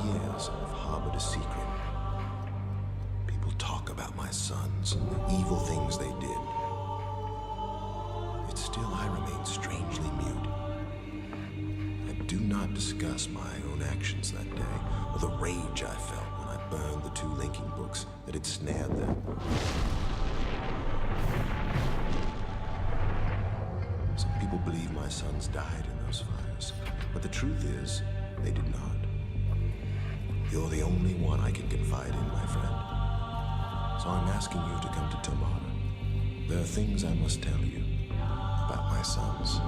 years, I've harbored a secret. People talk about my sons and the evil things they did. Yet still I remain strangely mute. I do not discuss my own actions that day, or the rage I felt when I burned the 2 linking books that had snared them. Some people believe my sons died in those fires, but the truth is, they did not. You're the only one I can confide in, my friend. So I'm asking you to come to Tamara. There are things I must tell you about my sons.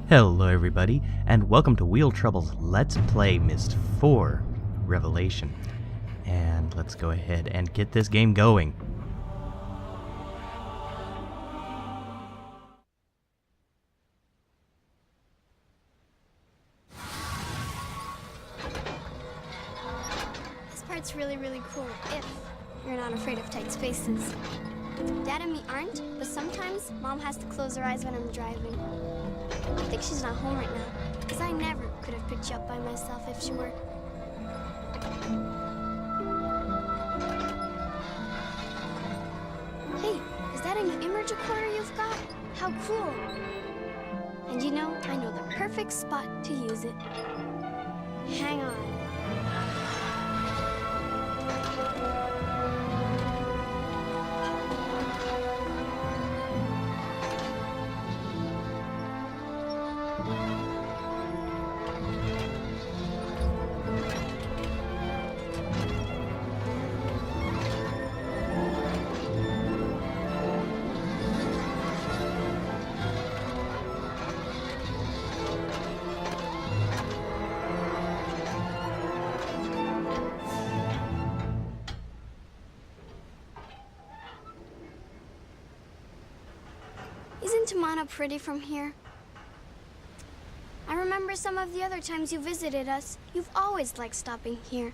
Hello everybody, and welcome to Wheel Trouble's Let's Play Myst 4 Revelation. And let's go ahead and get this game going. This part's really cool if you're not afraid of tight spaces. Dad and me aren't, but sometimes Mom has to close her eyes when I'm driving. I think she's not home right now, because I never could have picked you up by myself if she were. Hey, is that a new image recorder you've got? How cool! And you know, I know the perfect spot to use it. Hang on. Isn't Tamana pretty from here? I remember some of the other times you visited us. You've always liked stopping here.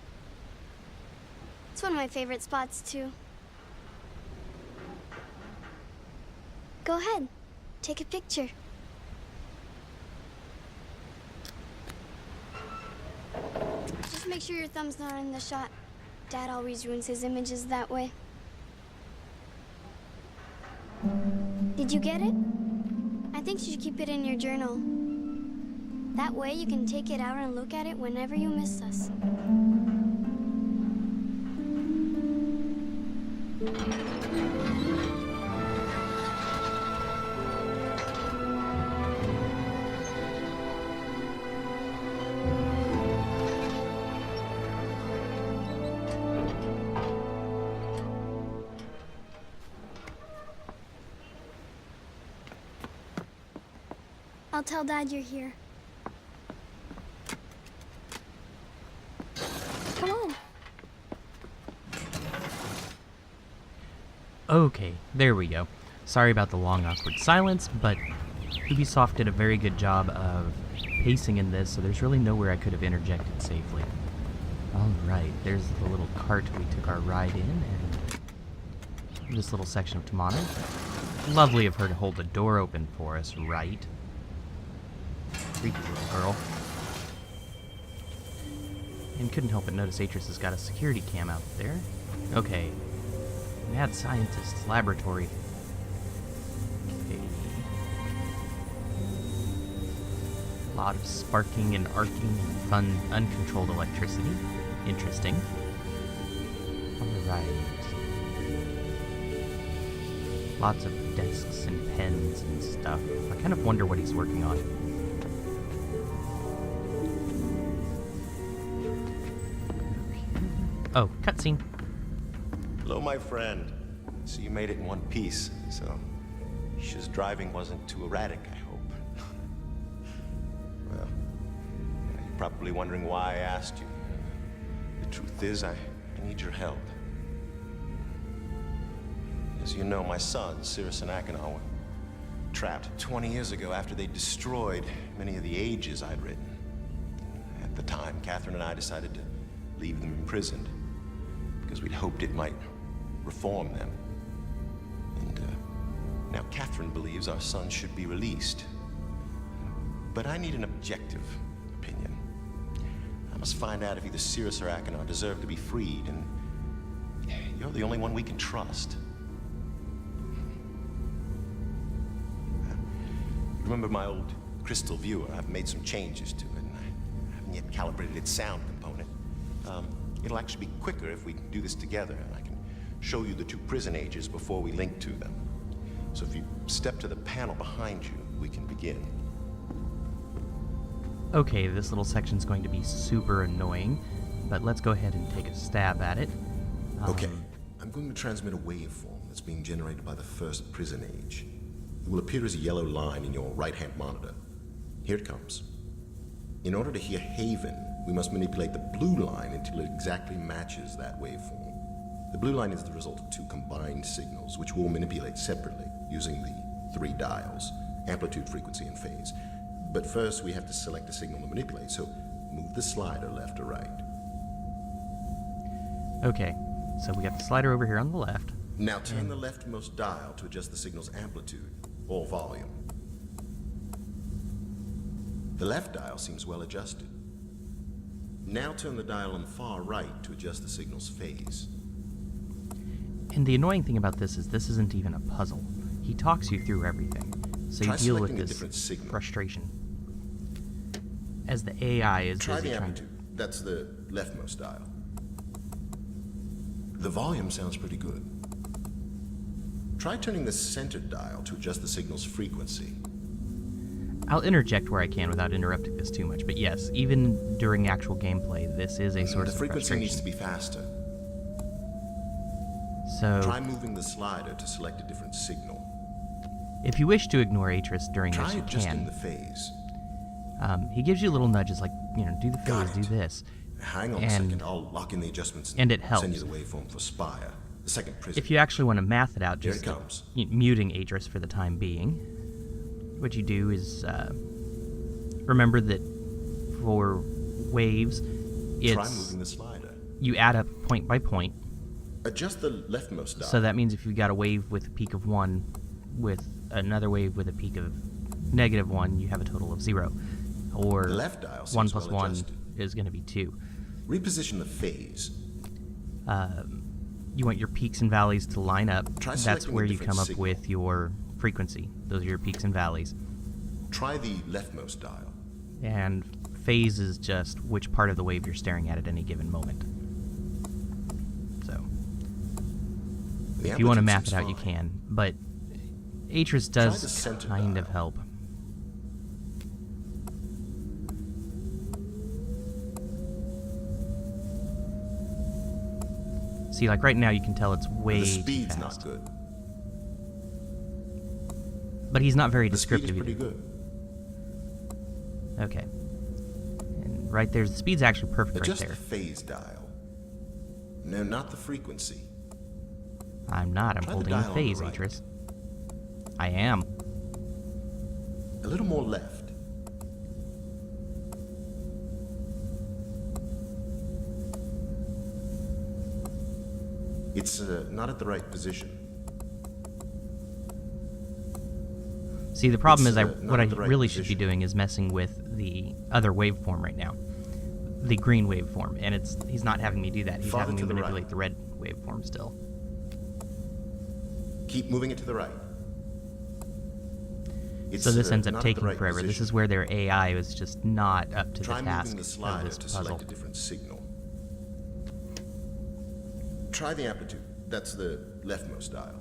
It's one of my favorite spots, too. Go ahead. Take a picture. Just make sure your thumb's not in the shot. Dad always ruins his images that way. Did you get it? I think you should keep it in your journal. That way you can take it out and look at it whenever you miss us. I'll tell Dad you're here. Come on. Okay, there we go. Sorry about the long awkward silence, but Ubisoft did a very good job of pacing in this, so there's really nowhere I could have interjected safely. Alright, there's the little cart we took our ride in, and this little section of Tamana. Lovely of her to hold the door open for us, right? Creepy little girl. And couldn't help but notice Atrus has got a security cam out there. Okay. Mad Scientist's laboratory. Okay. A lot of sparking and arcing and fun, uncontrolled electricity. Interesting. Alright. Lots of desks and pens and stuff. I kind of wonder what he's working on. Oh, cutscene. Hello, my friend. So you made it in one piece, so Isha's driving wasn't too erratic, I hope. Well, you're probably wondering why I asked you. The truth is, I need your help. As you know, my sons, Cirrus and Akinawa, trapped 20 years ago after they destroyed many of the ages I'd written. At the time, Catherine and I decided to leave them imprisoned because we'd hoped it might reform them. And now Catherine believes our son should be released. But I need an objective opinion. I must find out if either Cirrus or Achenar deserve to be freed, and you're the only one we can trust. Remember my old crystal viewer? I've made some changes to it, and I haven't yet calibrated its sound component. It'll actually be quicker if we do this together, and I can show you the two prison ages before we link to them. So if you step to the panel behind you, we can begin. Okay, this little section's going to be super annoying, but let's go ahead and take a stab at it. Okay, I'm going to transmit a waveform that's being generated by the first prison age. It will appear as a yellow line in your right-hand monitor. Here it comes. In order to hear Haven, we must manipulate the blue line until it exactly matches that waveform. The blue line is the result of two combined signals, which we'll manipulate separately using the 3 dials, amplitude, frequency, and phase. But first, we have to select a signal to manipulate, so move the slider left or right. Okay, so we got the slider over here on the left. Now turn the leftmost dial to adjust the signal's amplitude or volume. The left dial seems well adjusted. Now turn the dial on the far right to adjust the signal's phase. And the annoying thing about this isn't even a puzzle. He talks you through everything, so you deal with this frustration. As the AI is Try busy the trying to... amplitude. That's the leftmost dial. The volume sounds pretty good. Try turning the center dial to adjust the signal's frequency. I'll interject where I can without interrupting this too much, but yes, even during actual gameplay, this is a source The of frequency needs frustration. to be faster. So, Try moving the slider to select a different signal. if you wish to ignore Atrus during Try this, you adjusting can. the phase. He gives you little nudges like, do the Got phase, do it. this. Hang on a second, I'll lock in the adjustments and it send you helps. the waveform for Spire, the second prison. If you actually want to math it out, Here just it comes. Muting Atrus for the time being, what you do is remember that for waves, Try moving the slider. you add up point by point. Adjust the leftmost dial. So that means if you've got a wave with a peak of 1 with another wave with a peak of -1, you have a total of 0. Or The left dial 1 seems plus well 1 adjusted. is going to be 2. Reposition the phase. You want your peaks and valleys to line up. Try That's selecting a where you different come up signal. with your frequency. Those are your peaks and valleys. Try the leftmost dial. And phase is just which part of the wave you're staring at any given moment. So, The if you want to amplitude map it seems out, you fine. can. But Atrus Try the does center kind of dial. help. See, like right now, you can tell it's way The too speed's fast. not good. But he's not very The speed is descriptive pretty either. good. Okay. And right there's the speed's actually perfect Adjust right the there. phase dial. No, not the frequency. I'm not. I'm Try the holding dial the on phase, the right. Atrus. I am. A little more left. It's not at the right position. See, the problem It's, is not what I at the right really should be position. doing is messing with the other waveform right now. The green waveform. And he's not having me do that. He's Farther having me to the manipulate right. the red waveform still. Keep moving it to the right. So this ends up not at the taking right forever. This position. is where their AI is just not up to Try the task moving the of slider this to puzzle. select a different signal. Try the amplitude. That's the leftmost dial.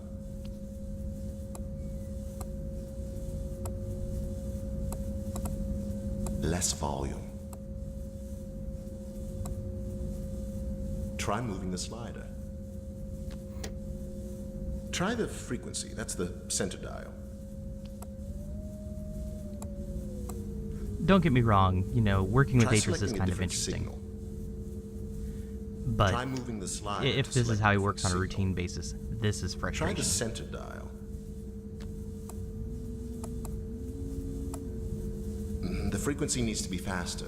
Less volume. Try moving the slider. Try the frequency. That's the center dial. Don't get me wrong, working with Try Atrus is selecting a kind of different interesting. signal. But Try moving the slider if to this is select how he different works on a signal. routine basis, this is Try frustrating. the center dial. The frequency needs to be faster.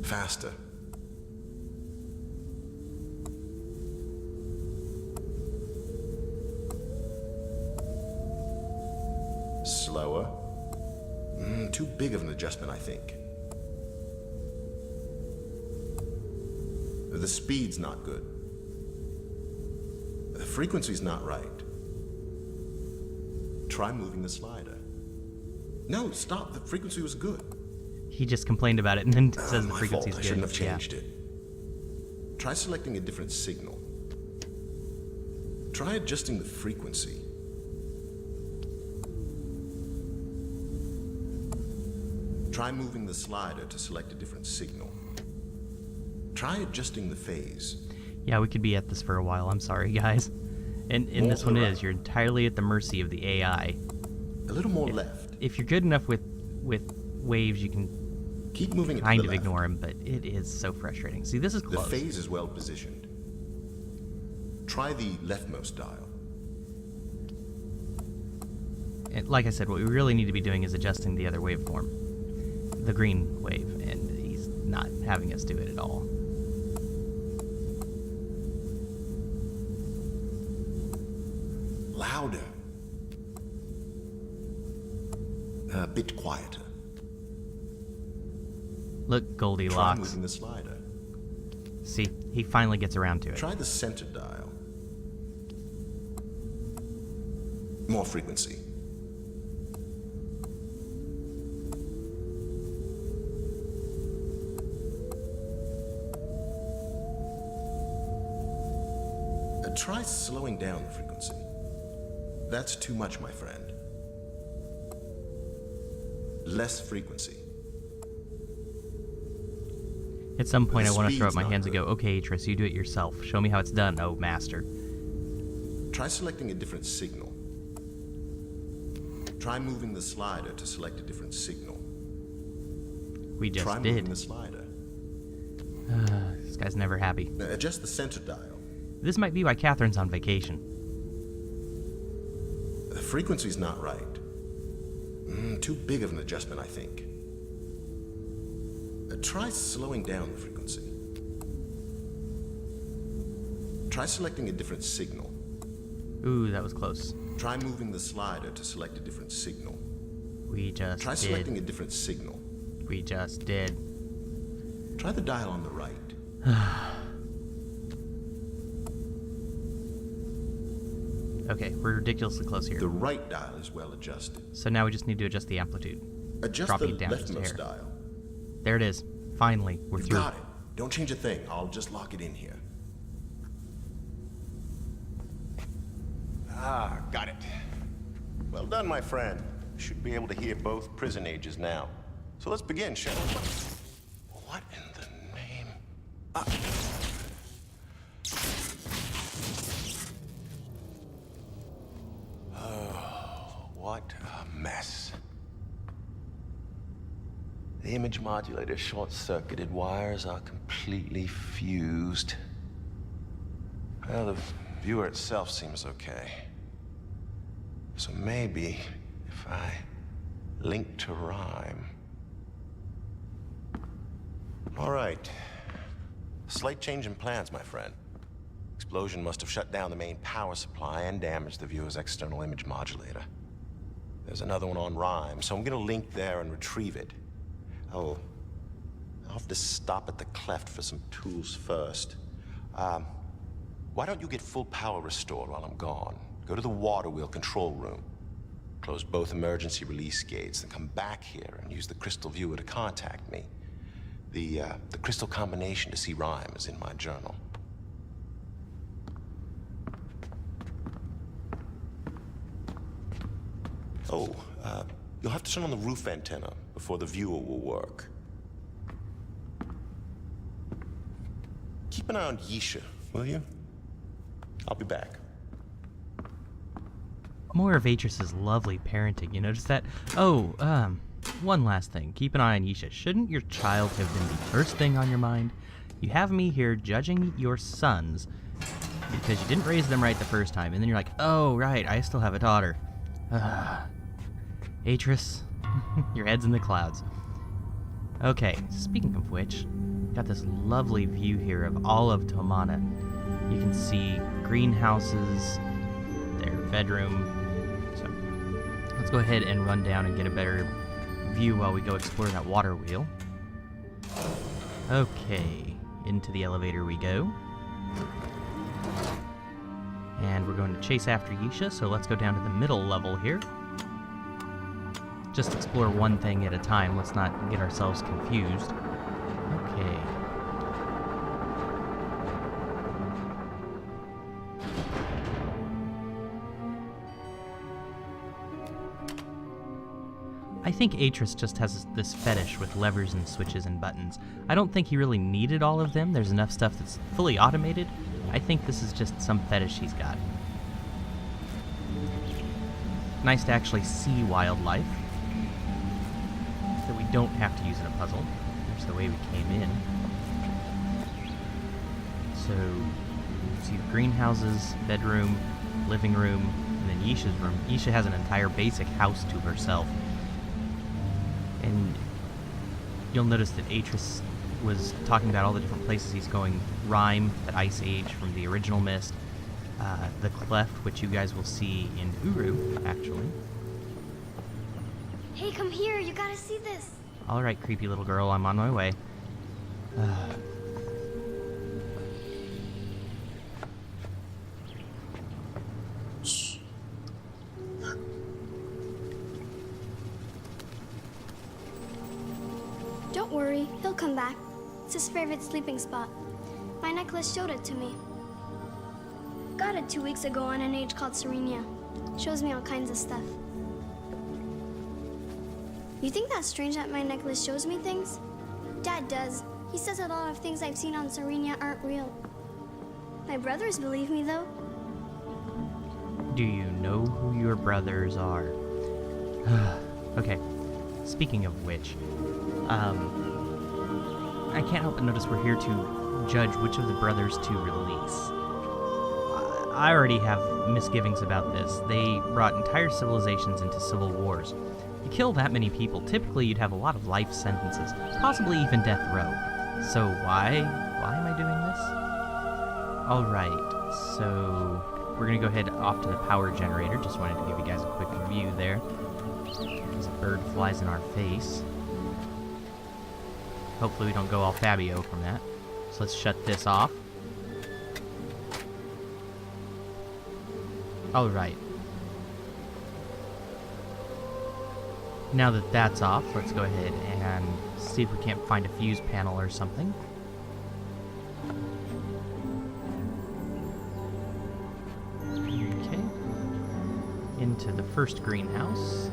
Faster. Slower. Too big of an adjustment, I think. The speed's not good. The frequency's not right. Try moving the slider. No, stop. The frequency was good. He just complained about it and then says the My frequency's fault. I good. shouldn't have changed it. Try selecting a different signal. Try adjusting the frequency. Try moving the slider to select a different signal. Try adjusting the phase. Yeah, we could be at this for a while. I'm sorry, guys. And this one is, you're entirely at the mercy of the AI. A little more left. If you're good enough with waves, you can Keep moving it to kind the of left. ignore them, but it is so frustrating. See, this is The close. phase is well positioned. Try the leftmost dial. And like I said, what we really need to be doing is adjusting the other waveform, the green wave, and he's not having us do it at all. Louder. A bit quieter. Look, Try Goldilocks. moving the slider. See, he finally gets around to it. Try the center dial. More frequency. Try slowing down the frequency. That's too much, my friend. Less frequency. At some point, I The want to throw up speed's my not hands and go, good. okay, Atrus, you do it yourself. Show me how it's done, oh master. Try selecting a different signal. Try moving the slider to select a different signal. We just Try moving did. the slider. This guy's never happy. Now adjust the center dial. This might be why Catherine's on vacation. The frequency's not right. Too big of an adjustment, I think. Try slowing down the frequency. Try selecting a different signal. Ooh, that was close. Try moving the slider to select a different signal. We just Try did. selecting a different signal. We just did. Try the dial on the right. Okay, we're ridiculously close here. The right dial is well adjusted. So now we just need to adjust the amplitude. Adjust Dropping the it down just a hair. leftmost dial. There it is. Finally, we're You've through. got it. Don't change a thing. I'll just lock it in here. Ah, got it. Well done, my friend. Should be able to hear both prison ages now. So let's begin, shall we? What in the name? Oh, what a mess. The image modulator short-circuited wires are completely fused. Well, the viewer itself seems okay. So maybe if I link to rhyme. All right. Slight change in plans, my friend. Explosion must have shut down the main power supply and damaged the viewer's external image modulator. There's another one on rhyme, so I'm gonna link there and retrieve it. Oh, I'll have to stop at the cleft for some tools first. Why don't you get full power restored while I'm gone? Go to the water wheel control room. Close both emergency release gates, then come back here and use the crystal viewer to contact me. The crystal combination to see rhyme is in my journal. Oh, you'll have to turn on the roof antenna before the viewer will work. Keep an eye on Yisha, will you? I'll be back. More of Atrus's lovely parenting. You notice that? Oh, one last thing. Keep an eye on Yisha. Shouldn't your child have been the first thing on your mind? You have me here judging your sons because you didn't raise them right the first time, and then you're like, oh, right, I still have a daughter. Atrus, Your head's in the clouds. Okay, speaking of which, got this lovely view here of all of Tomana. You can see greenhouses, their bedroom. So let's go ahead and run down and get a better view while we go explore that water wheel. Okay, into the elevator we go. And we're going to chase after Yisha, so let's go down to the middle level here. Just explore one thing at a time, let's not get ourselves confused. Okay. I think Atrus just has this fetish with levers and switches and buttons. I don't think he really needed all of them. There's enough stuff that's fully automated. I think this is just some fetish he's got. Nice to actually see wildlife that we don't have to use in a puzzle. There's the way we came in. So, you see the greenhouses, bedroom, living room, and then Yisha's room. Yisha has an entire basic house to herself. And you'll notice that Atrus was talking about all the different places he's going. Rhyme, the Ice Age from the original Myst, the Cleft, which you guys will see in Uru, actually. Hey, come here. You gotta see this. All right, creepy little girl, I'm on my way. Shh. Don't worry, he'll come back. It's his favorite sleeping spot. My necklace showed it to me. Got it 2 weeks ago on an age called Serenia. Shows me all kinds of stuff. You think that's strange that my necklace shows me things? Dad does. He says a lot of things I've seen on Serenia aren't real. My brothers believe me, though. Do you know who your brothers are? Okay, speaking of which, I can't help but notice we're here to judge which of the brothers to release. I already have misgivings about this. They brought entire civilizations into civil wars. You kill that many people, typically you'd have a lot of life sentences, possibly even death row. So why am I doing this? Alright, so we're gonna go ahead off to the power generator. Just wanted to give you guys a quick view there. As a bird flies in our face. Hopefully we don't go all Fabio from that. So let's shut this off. Alright. Now that that's off, let's go ahead and see if we can't find a fuse panel or something. Okay. Into the first greenhouse.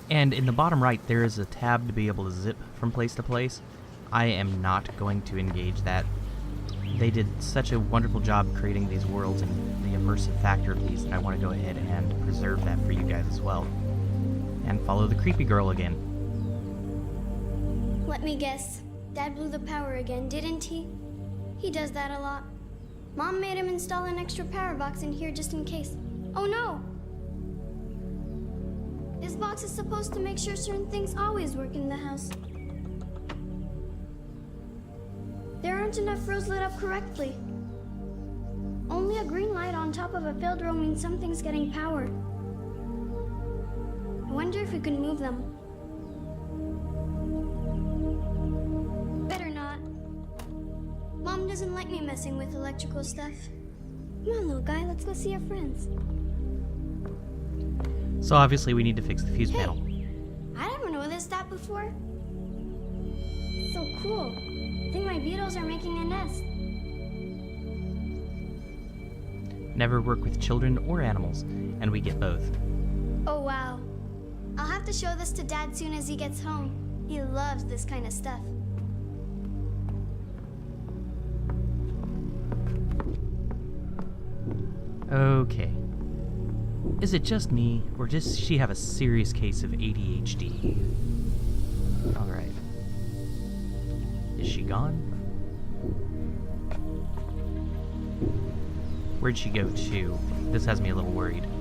And in the bottom right, there is a tab to be able to zip from place to place. I am not going to engage that. They did such a wonderful job creating these worlds and the immersive factor of these that I want to go ahead and preserve that for you guys as well. And follow the creepy girl again. Let me guess. Dad blew the power again, didn't he? He does that a lot. Mom made him install an extra power box in here just in case. Oh no! This box is supposed to make sure certain things always work in the house. There aren't enough rows lit up correctly. Only a green light on top of a failed row means something's getting power. I wonder if we can move them. Better not. Mom doesn't like me messing with electrical stuff. Come on, little guy, let's go see our friends. So obviously we need to fix the fuse panel. I never noticed that before. So cool. I think my beetles are making a nest. Never work with children or animals, and we get both. Oh wow. I'll have to show this to Dad soon as he gets home. He loves this kind of stuff. Okay. Is it just me, or does she have a serious case of ADHD? Alright. Is she gone? Where'd she go to? This has me a little worried. Okay,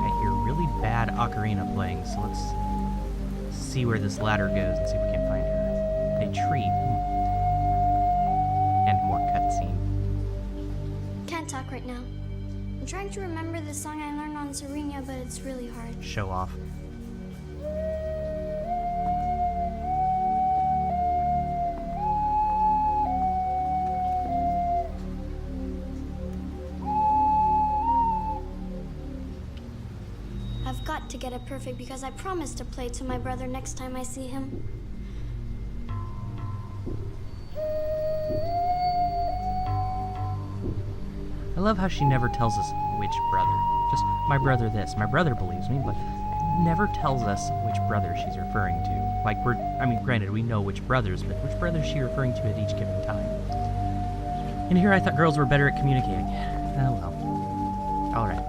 I hear really bad ocarina playing, so let's see where this ladder goes and see if we can find her. A tree. And more cutscene. Can't talk right now. I'm trying to remember the song I learned on Serenia, but it's really hard. Show off. I've got to get it perfect because I promised to play to my brother next time I see him. I love how she never tells us which brother. Just, my brother this. My brother believes me, but never tells us which brother she's referring to. Like, granted, we know which brothers, but which brother is she referring to at each given time? And here I thought girls were better at communicating. Oh well. Alright.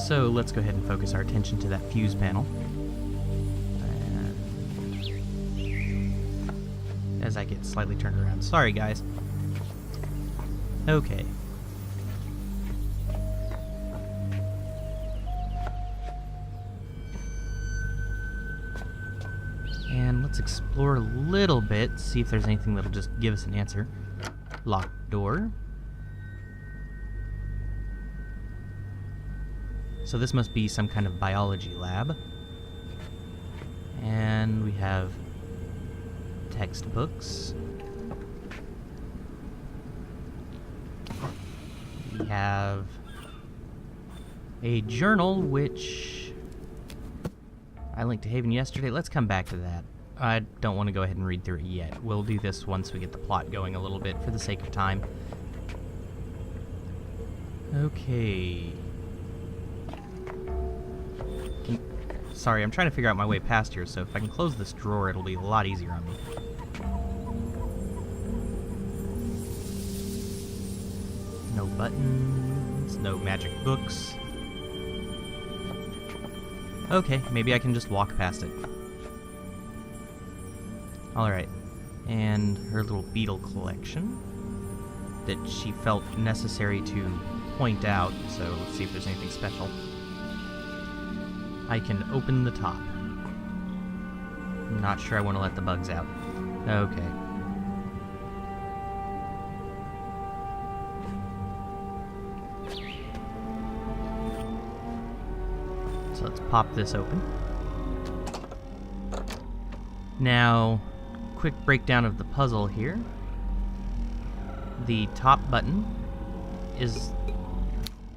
So, let's go ahead and focus our attention to that fuse panel. And as I get slightly turned around. Sorry, guys. Okay. And let's explore a little bit, see if there's anything that'll just give us an answer. Locked door. So this must be some kind of biology lab. And we have textbooks. We have a journal, which I linked to Haven yesterday. Let's come back to that. I don't want to go ahead and read through it yet. We'll do this once we get the plot going a little bit for the sake of time. Okay. Sorry, I'm trying to figure out my way past here, so if I can close this drawer, it'll be a lot easier on me. No buttons, no magic books. Okay, maybe I can just walk past it. Alright, and her little beetle collection that she felt necessary to point out, so let's see if there's anything special. I can open the top. I'm not sure I want to let the bugs out. Okay. So let's pop this open. Now, quick breakdown of the puzzle here. The top button is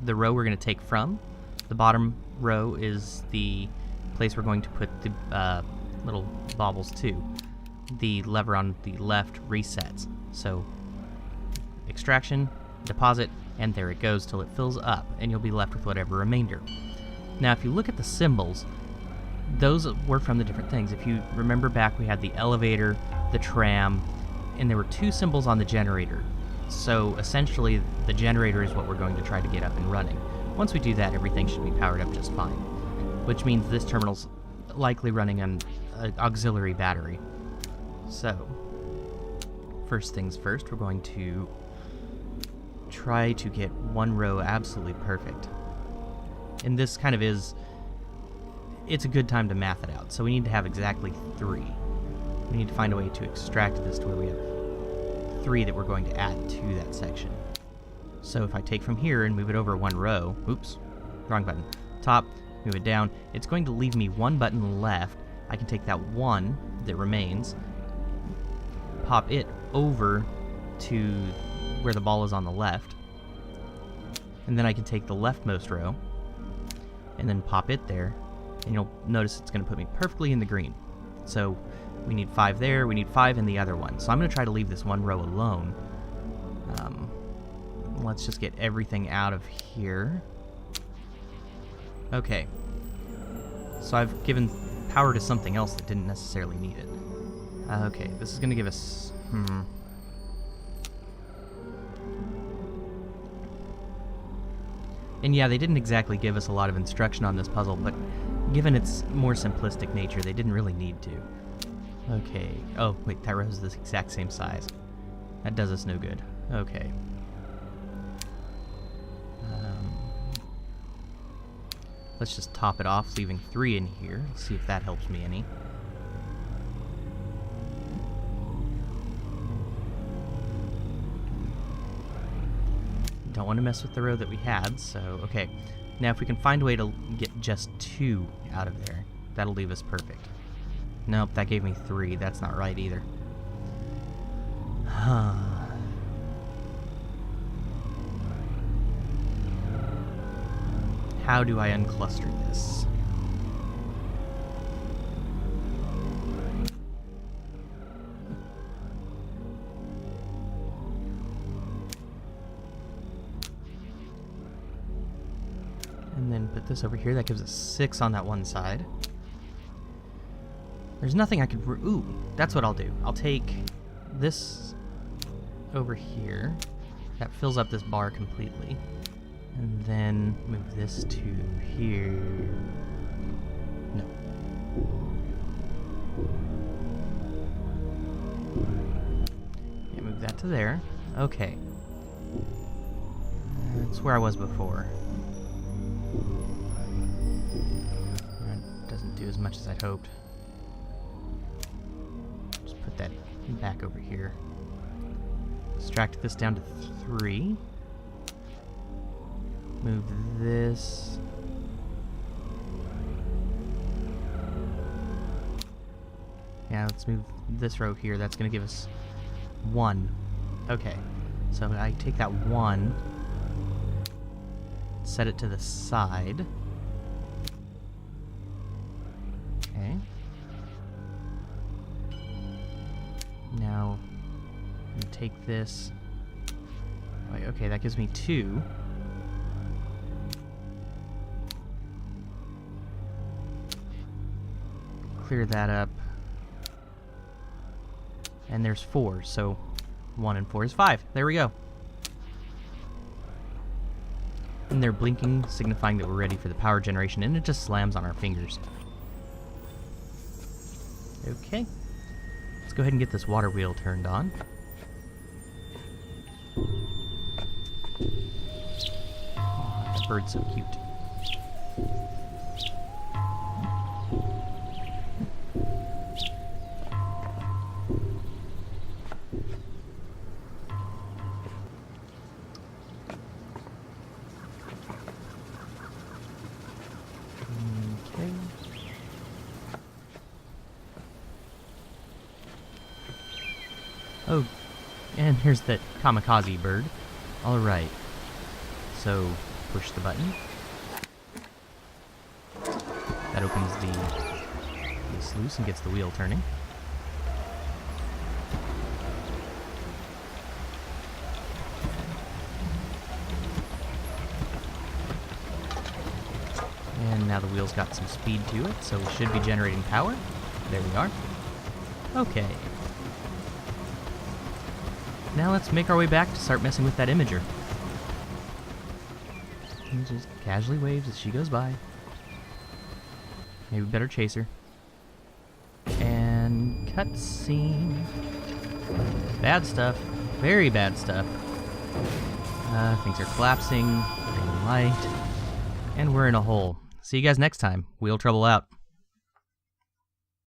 the row we're going to take from. The bottom row is the place we're going to put the little baubles to. The lever on the left resets. So, extraction, deposit, and there it goes till it fills up, and you'll be left with whatever remainder. Now, if you look at the symbols, those were from the different things. If you remember back, we had the elevator, the tram, and there were two symbols on the generator. So, essentially, the generator is what we're going to try to get up and running. Once we do that, everything should be powered up just fine, which means this terminal's likely running on an auxiliary battery. So, first things first, we're going to try to get one row absolutely perfect. And this kind of is, it's a good time to math it out. So we need to have exactly 3. We need to find a way to extract this to where we have 3 that we're going to add to that section. So if I take from here and move it over one row, oops, wrong button, top, move it down, it's going to leave me one button left. I can take that one that remains, pop it over to where the ball is on the left, and then I can take the leftmost row and then pop it there, and you'll notice it's going to put me perfectly in the green. So we need 5 there, we need 5 in the other one. So I'm going to try to leave this one row alone. Let's just get everything out of here. Okay. So I've given power to something else that didn't necessarily need it. Okay, this is going to give us... And yeah, they didn't exactly give us a lot of instruction on this puzzle, but given its more simplistic nature, they didn't really need to. Okay. Oh, wait, that row is the exact same size. That does us no good. Okay. Let's just top it off, leaving 3 in here. See if that helps me any. Don't want to mess with the row that we had, so okay. Now if we can find a way to get just 2 out of there, that'll leave us perfect. Nope, that gave me 3. That's not right either. How do I uncluster this? And then put this over here. That gives us 6 on that one side. There's nothing I could... Ooh, that's what I'll do. I'll take this over here. That fills up this bar completely. And then move this to here. No. Yeah, move that to there. Okay. That's where I was before. That doesn't do as much as I'd hoped. Just put that back over here. Extract this down to 3. Move this. Yeah, let's move this row here. That's going to give us 1. Okay, so I take that 1, set it to the side. Okay. Now, I'm going to take this. Wait, okay, that gives me 2. Clear that up. And there's 4, so 1 and 4 is 5. There we go. And they're blinking, signifying that we're ready for the power generation, and it just slams on our fingers. Okay. Let's go ahead and get this water wheel turned on. Oh, this bird's so cute. Oh, and here's that kamikaze bird. Alright. So, push the button. That opens the sluice and gets the wheel turning. And now the wheel's got some speed to it, so we should be generating power. There we are. Okay. Now let's make our way back to start messing with that imager. And just casually waves as she goes by. Maybe we better chase her. And cutscene. Bad stuff. Very bad stuff. Things are collapsing. Green light. And we're in a hole. See you guys next time. Wheel Trouble out.